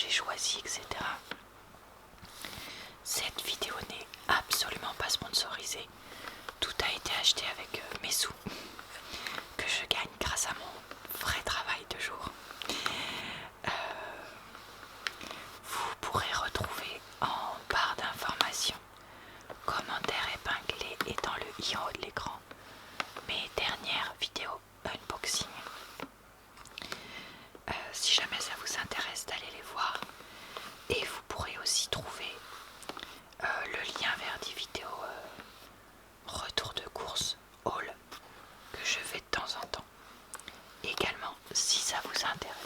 j'ai choisi, etc. Cette vidéo n'est absolument pas sponsorisée. Tout a été acheté avec mes sous que je gagne grâce à mon vrai travail de jour. Vous pourrez retrouver en barre d'informations, commentaires épinglés et dans le i en haut de l'écran mes dernières vidéos unboxing. Si jamais ça vous intéresse d'aller les voir, et vous pourrez aussi trouver le lien vers des vidéos retour de course haul que je fais de temps en temps également si ça vous intéresse.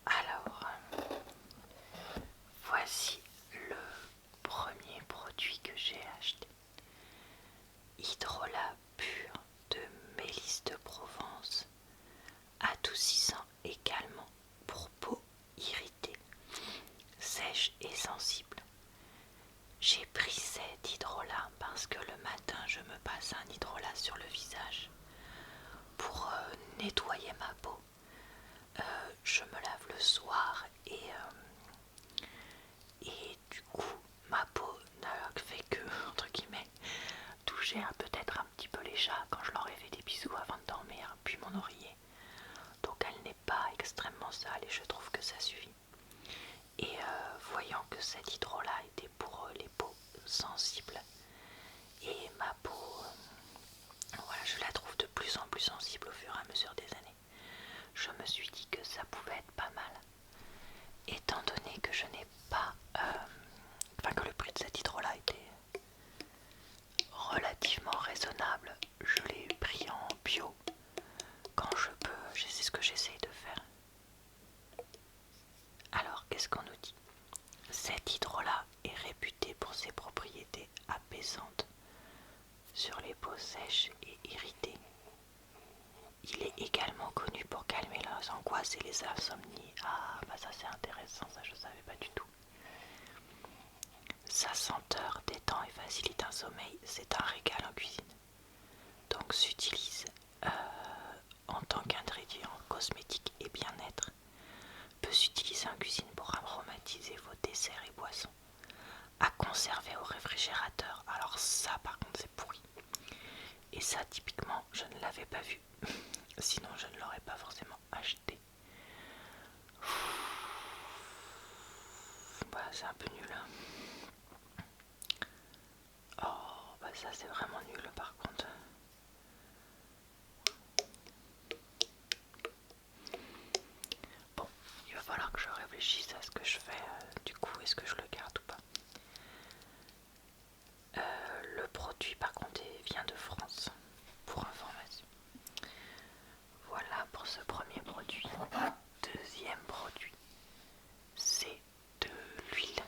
Alors, voici le premier produit que j'ai acheté. Hydrolat pur de Mélisse de Provence, adoucissant également pour peau irritée, sèche et sensible. J'ai pris cet hydrolat parce que le matin je me passe un hydrolat sur le visage pour nettoyer ma peau. Je me lave le soir et du coup ma peau n'a fait que, entre guillemets, toucher peut-être un petit peu les chats quand je leur ai fait des bisous avant de dormir, puis mon oreiller. Donc elle n'est pas extrêmement sale et je trouve que ça suffit. Et voyant que cet hydrolat était pour les peaux sensibles et ma peau, voilà, je la trouve de plus en plus sensible au fur et à mesure des années, je me suis dit que ça pouvait être pas mal. Étant donné que je n'ai pas, que le prix de cet hydrolat était relativement raisonnable, je l'ai pris en bio quand je peux, c'est ce que j'essaye de faire. Alors qu'est-ce qu'on nous dit? Cet hydrolat est réputé pour ses propriétés apaisantes sur les peaux sèches et irritées. Il est également connu pour calmer les angoisses et les insomnies. Ah bah ça c'est intéressant, ça je savais pas du tout. Sa senteur détend et facilite un sommeil, c'est un régal en cuisine. Donc s'utilise en tant qu'ingrédient cosmétique et bien-être. Peut s'utiliser en cuisine pour aromatiser vos desserts et boissons. À conserver au réfrigérateur. Alors ça par contre c'est pourri. Et ça typiquement je ne l'avais pas vu. Sinon je ne l'aurais pas forcément acheté. Bah c'est un peu nul. Oh bah ça c'est vraiment nul par contre. Bon, il va falloir que je réfléchisse à ce que je fais. Du coup, est-ce que je le garde ou pas? Le produit par contre vient de France, pour information. Voilà pour ce premier produit. Deuxième produit, c'est de l'huile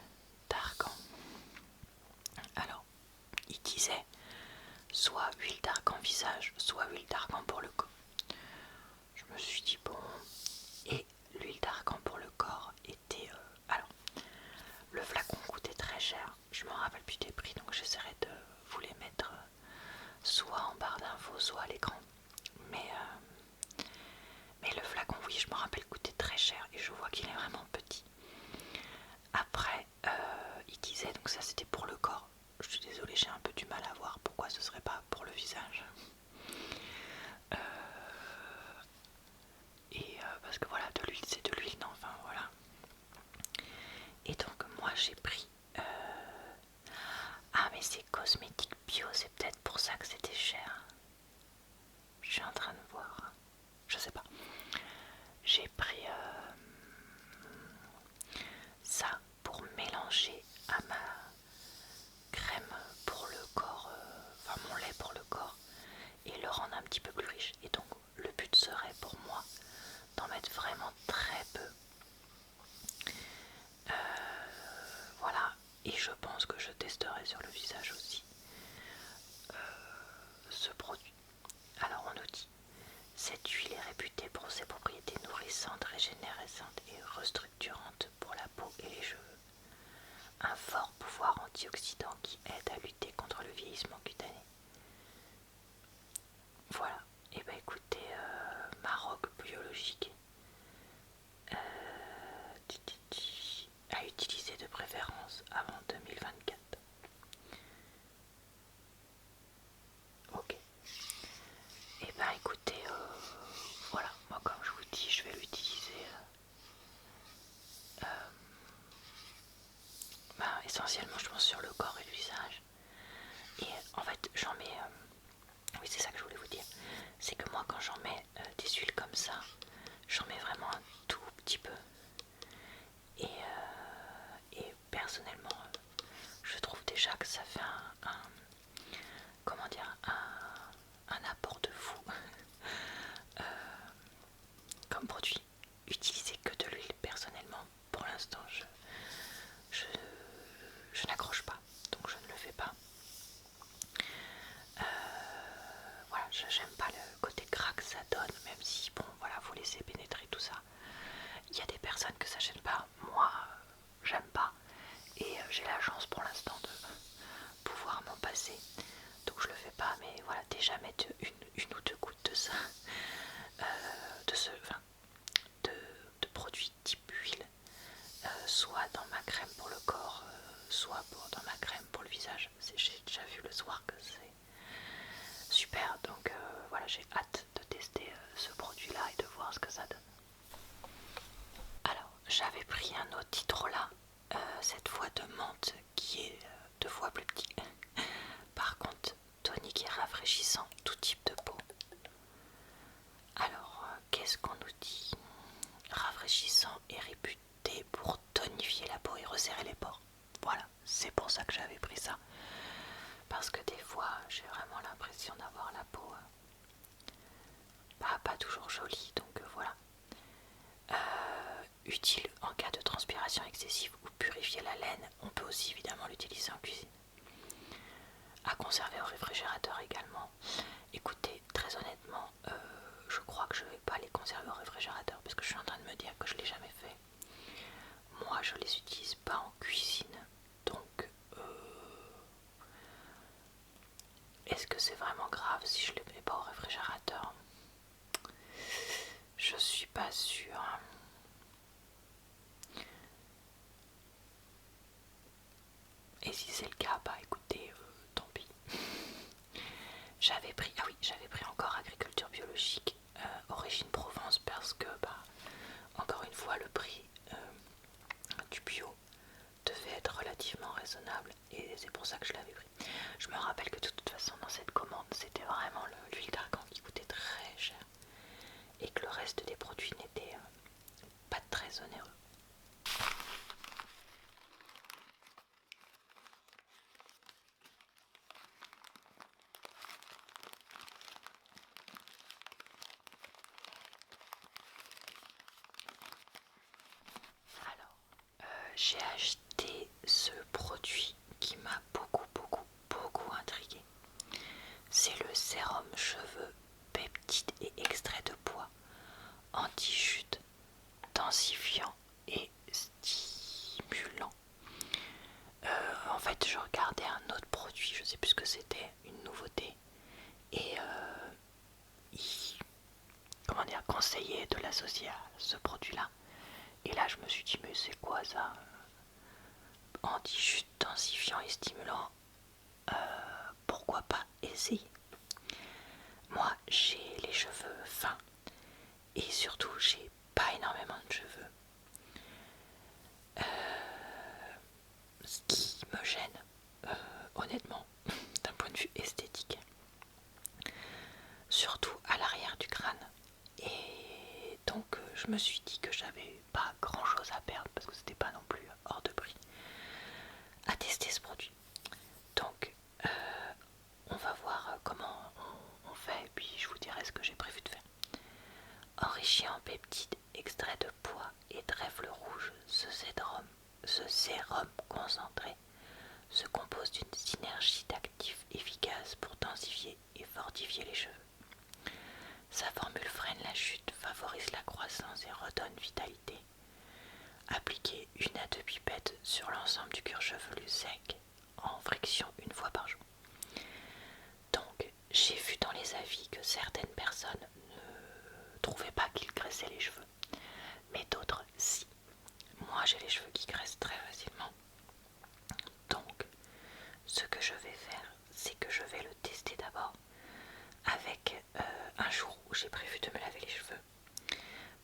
d'argan. Alors, il disait soit huile d'argan visage, soit huile d'argan pour le corps. Je me suis dit bon, et l'huile d'argan pour le corps était... alors, le flacon coûtait très cher, je m'en rappelle plus des prix, donc j'essaierai de vous les mettre soit en barre d'infos, soit à l'écran. Mais le flacon, oui, je me rappelle, coûtait très cher et je vois qu'il est vraiment petit. Après, il disait, donc ça c'était pour le corps. Je suis désolée, j'ai un peu du mal à voir pourquoi ce serait pas pour le visage. Parce que voilà, de l'huile, c'est de l'huile, non, enfin voilà. Et donc moi j'ai pris... Ah mais c'est cosmétique bio, c'est peut-être pour ça que c'était cher. Je suis en train de voir. Je sais pas. J'ai pris ça pour mélanger à ma crème pour le corps, mon lait pour le corps, et le rendre un petit peu plus riche. Et donc le but serait pour moi d'en mettre vraiment très peu. Voilà, et je pense que je testerai sur le visage aussi ce produit. Alors on nous dit, cette huile est réputée pour ses propriétés nourrissantes, régénéressantes et restructurantes pour la peau et les cheveux. Un fort pouvoir antioxydant qui aide 2024. Ok. Et ben écoutez, voilà, moi comme je vous dis, je vais l'utiliser essentiellement je pense sur le corps et le visage. Et en fait j'en mets, oui c'est ça que je voulais vous dire, c'est que moi quand j'en mets des huiles comme ça, j'en mets vraiment un tout petit peu. Et personnellement, je trouve déjà que ça fait comment dire, un apport de fou comme produit. Utiliser que de l'huile, personnellement, pour l'instant, je, je n'accroche pas, donc je ne le fais pas. Voilà, j'aime pas le côté gras que ça donne, même si, bon, voilà, faut laisser pénétrer tout ça. Il y a des personnes que ça gêne pas, moi, j'aime pas. Et j'ai la chance pour l'instant de pouvoir m'en passer. Donc je le fais pas, mais voilà, déjà mettre une ou deux gouttes de ça, de produits type huile, soit dans ma crème pour le corps, soit dans ma crème pour le visage. J'ai déjà vu le soir que c'est super, donc voilà, j'ai hâte de tester ce produit là et de voir ce que ça donne. Alors j'avais pris un autre hydrolat, cette fois de menthe, qui est 2 fois plus petit. Par contre, tonique et rafraîchissant, tout type de peau. Alors, qu'est-ce qu'on nous dit? Rafraîchissant et réputé pour tonifier la peau et resserrer les pores. Voilà, c'est pour ça que j'avais pris ça. Parce que des fois, j'ai vraiment l'impression d'avoir la peau pas toujours jolie, donc voilà. Utile en cas de transpiration excessive ou purifier la laine. On peut aussi évidemment l'utiliser en cuisine. À conserver au réfrigérateur également. Écoutez, très honnêtement, je crois que je ne vais pas les conserver au réfrigérateur parce que je suis en train de me dire que je ne l'ai jamais fait. Moi, je les utilise pas en cuisine, donc est-ce que c'est vraiment grave si je les mets pas au réfrigérateur? Je suis pas sûre. Et si c'est le cas, bah écoutez, tant pis. J'avais pris encore agriculture biologique, origine Provence, parce que encore une fois le prix du bio devait être relativement raisonnable et c'est pour ça que je l'avais pris. Je me rappelle que de toute façon dans cette commande c'était vraiment l'huile d'argan qui coûtait très cher et que le reste des produits n'était pas très onéreux. Alors, j'ai acheté ce produit qui m'a beaucoup intrigué. C'est le sérum cheveux peptide et extrait de pois, anti-chute, densifiant et stimulant. En fait, je regardais un autre produit, je sais plus ce que c'était, une nouveauté, et il conseillait de l'associer à ce produit-là. Et là, je me suis dit, mais c'est quoi ça? Anti-chute, densifiant et stimulant, pourquoi pas essayer? Moi, j'ai les cheveux fins et surtout, j'ai pas énormément de cheveux. Ce qui me gêne, honnêtement, d'un point de vue esthétique, surtout à l'arrière du crâne. Et donc, je me suis dit que j'avais pas grand chose à perdre parce que c'était pas non plus hors de prix à tester ce produit. Donc, on va voir comment on fait et puis je vous dirai ce que j'ai prévu de faire. Enrichi en peptides, extrait de pois et trèfle rouge, ce sérum concentré se compose d'une synergie d'actifs efficaces pour densifier et fortifier les cheveux. Sa formule freine la chute, favorise la croissance et redonne vitalité. Appliquez 1 à 2 pipettes sur l'ensemble du cuir chevelu sec en friction 1 fois par jour. Donc, j'ai vu dans les avis que certaines personnes ne trouvaient pas qu'il graissait les cheveux, mais d'autres si. Moi, j'ai les cheveux qui graissent très facilement, ce que je vais faire, c'est que je vais le tester d'abord avec un jour où j'ai prévu de me laver les cheveux.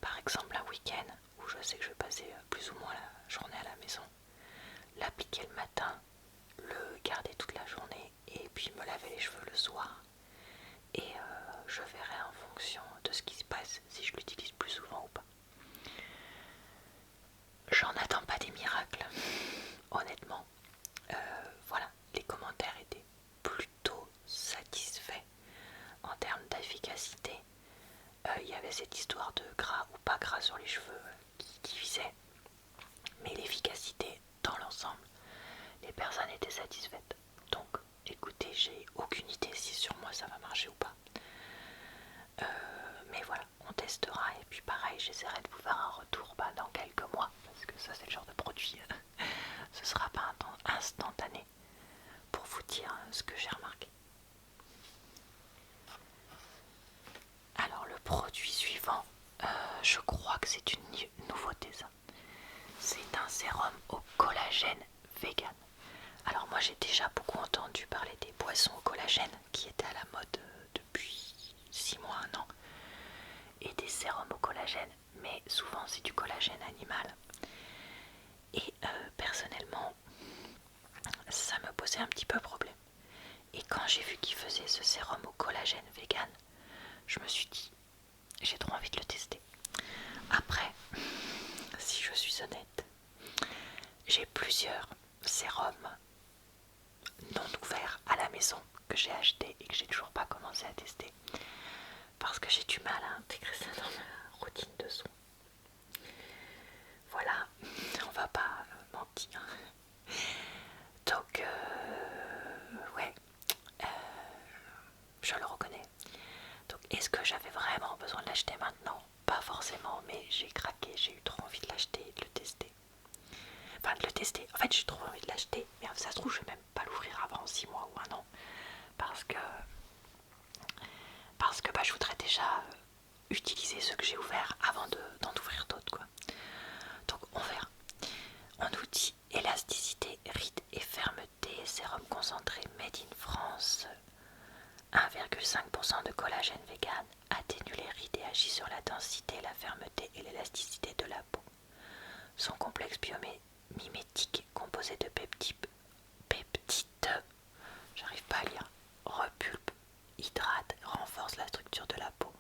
Par exemple un week-end où je sais que je vais passer plus ou moins la journée à la maison. L'appliquer le matin, le garder toute la journée et puis me laver les cheveux le soir. Et je verrai en fonction de ce qui se passe si je l'utilise plus souvent ou pas. J'en attends pas des miracles, honnêtement. Voilà, les commentaires étaient plutôt satisfaits en termes d'efficacité. Il y avait cette histoire de gras ou pas gras sur les cheveux qui divisait, mais l'efficacité dans l'ensemble, les personnes étaient satisfaites. Donc écoutez, j'ai aucune idée si sur moi ça va marcher ou pas. Mais voilà, on testera et puis pareil, j'essaierai de vous faire un retour dans quelques mois parce que ça c'est le genre de produit, ce sera pas instantané pour vous dire ce que j'ai remarqué. Alors le produit suivant, je crois que c'est une nouveauté ça. C'est un sérum au collagène vegan. Alors moi j'ai déjà beaucoup entendu parler des boissons au collagène qui étaient à la mode depuis 6 mois, 1 an. Et des sérums au collagène, mais souvent c'est du collagène animal. Et personnellement, ça me posait un petit peu problème. Et quand j'ai vu qu'il faisait ce sérum au collagène vegan, je me suis dit, j'ai trop envie de le tester. Après, si je suis honnête, j'ai plusieurs sérums non ouverts à la maison que j'ai acheté et que j'ai toujours pas commencé à tester parce que j'ai du mal à intégrer ça dans ma routine de soins. Voilà, on va pas mentir. Donc, ouais, je le reconnais. Donc, est-ce que j'avais vraiment besoin de l'acheter maintenant? Pas forcément, mais j'ai craqué, j'ai eu trop envie de l'acheter et de le tester. Enfin, de le tester. En fait, j'ai trop envie de l'acheter, mais ça se trouve, je vais même pas l'ouvrir avant 6 mois ou 1 an. Parce que je voudrais déjà utiliser ce que j'ai ouvert avant d'en ouvrir d'autres, quoi. Donc, on verra. On nous dit élasticité, rides et fermeté, sérum concentré made in France, 1,5% de collagène vegan, atténue les rides et agit sur la densité, la fermeté et l'élasticité de la peau. Son complexe biomimétique composé de peptides, j'arrive pas à lire, repulpe, hydrate, renforce la structure de la peau.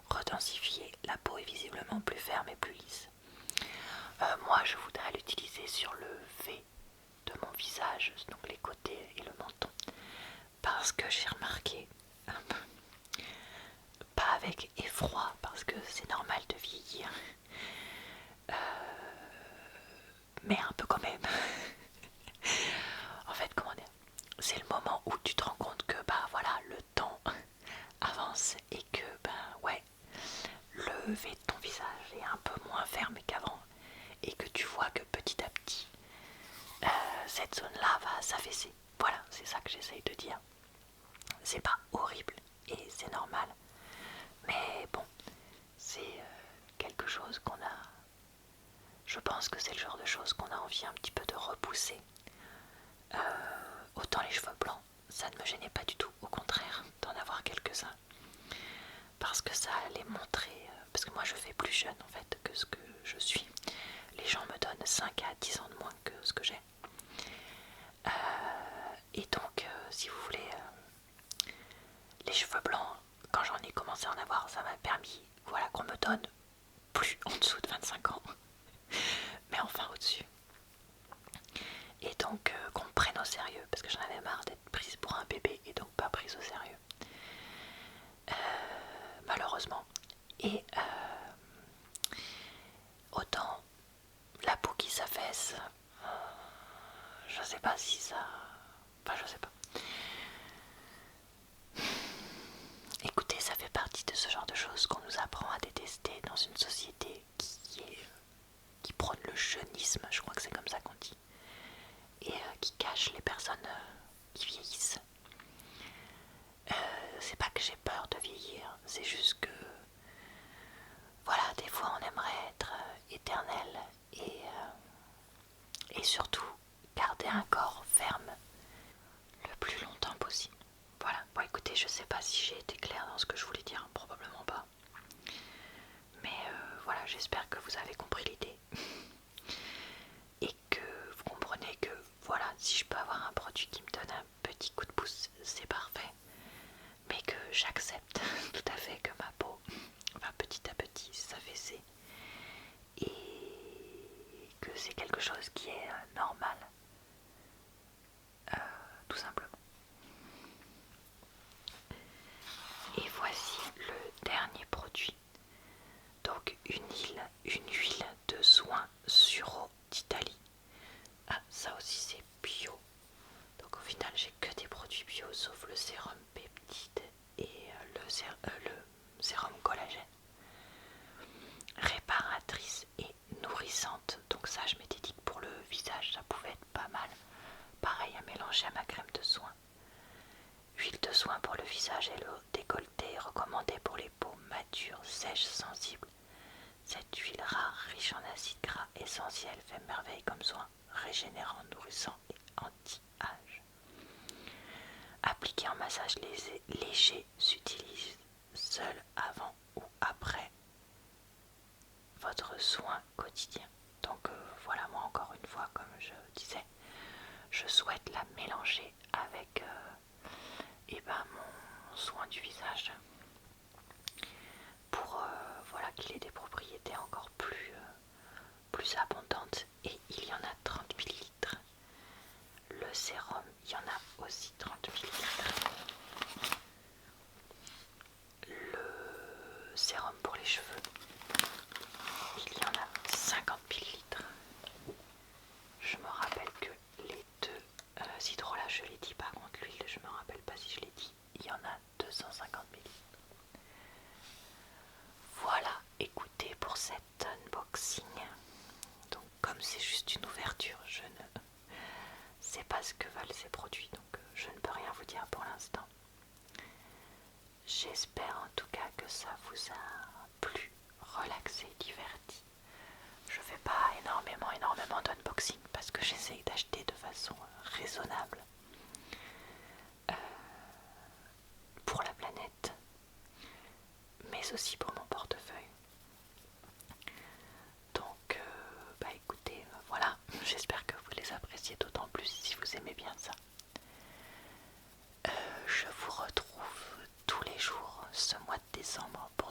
Redensifiée, la peau est visiblement plus ferme et plus lisse. Moi je voudrais l'utiliser sur le V de mon visage, donc les côtés et le menton, parce que j'ai remarqué, pas avec effroi parce que c'est normal de vieillir, mais un peu quand même. En fait, comment dire, c'est le moment où tu te rends compte que voilà, le temps avance et que ouais, le V de ton visage est un peu moins ferme qu'avant et que tu vois que petit à petit cette zone là va s'affaisser. Voilà, c'est ça que j'essaye de dire. C'est pas horrible et c'est normal, mais bon, c'est quelque chose qu'on a. Je pense que c'est le genre de choses qu'on a envie un petit peu de repousser. Autant les cheveux blancs, ça ne me gênait pas du tout, au contraire d'en avoir quelques-uns, parce que ça allait montrer, parce que moi je fais plus jeune en fait que ce que je suis. Les gens me donnent 5 à 10 ans de moins que ce que j'ai. Et donc, si vous voulez, les cheveux blancs, quand j'en ai commencé à en avoir, ça m'a permis, voilà, qu'on me donne plus en dessous de 25 ans, mais enfin au-dessus. Et donc qu'on me prenne au sérieux, parce que j'en avais marre d'être prise pour un bébé et donc pas prise au sérieux. Malheureusement. Et autant la peau qui s'affaisse, je sais pas si ça... Enfin, je sais pas. Écoutez, ça fait partie de ce genre de choses qu'on nous apprend à détester dans une société qui prône le jeunisme, je crois que c'est comme ça qu'on dit, et qui cache les personnes qui vieillissent. C'est pas que j'ai peur de vieillir, c'est juste que voilà, des fois on aimerait être éternel et surtout garder un corps ferme j'espère que vous avez compris l'idée et que vous comprenez que voilà, si je peux avoir un produit qui me donne un petit coup de pouce, c'est parfait, mais que j'accepte tout à fait que ma peau va petit à petit s'affaisser et que c'est quelque chose qui est normal, tout simplement. Et voici le dernier produit. Donc une huile de soin sur eau d'Italie. Ah, ça aussi c'est bio. Donc au final j'ai que des produits bio sauf le sérum peptide et le sérum collagène. Réparatrice et nourrissante. Donc ça je m'étais dit que pour le visage ça pouvait être pas mal. Pareil à mélanger à ma crème de soin. Huile de soin pour le visage et le décolleté recommandée pour les peaux matures, sèches, sensibles. Cette huile rare, riche en acides gras essentiels, fait merveille comme soin, régénérant, nourrissant et anti-âge. Appliqué en massage léger, s'utilise seul avant ou après votre soin quotidien. Donc voilà, moi encore une fois, comme je disais, je souhaite la mélanger avec mon soin du visage pour voilà, qu'il ait des propriétés encore plus abondantes. Et il y en a 30 millilitres. Le sérum, il y en a aussi 30 millilitres. Le sérum pour les cheveux, il y en a 50 millilitres. Je me rappelle que les deux hydrolats, je l'ai dit, par contre l'huile, je me rappelle pas si je l'ai dit, il y en a 250 millilitres. Voilà, écoutez pour cet unboxing. Donc comme c'est juste une ouverture, je ne sais pas ce que valent ces produits, donc je ne peux rien vous dire pour l'instant. J'espère en tout cas que ça vous a plu, relaxé, diverti. Je fais pas énormément d'unboxing parce que j'essaye d'acheter de façon raisonnable pour la planète, mais aussi pour mon portefeuille. Donc écoutez, voilà, j'espère que vous les appréciez d'autant plus si vous aimez bien ça. Je vous retrouve tous les jours ce mois de décembre pour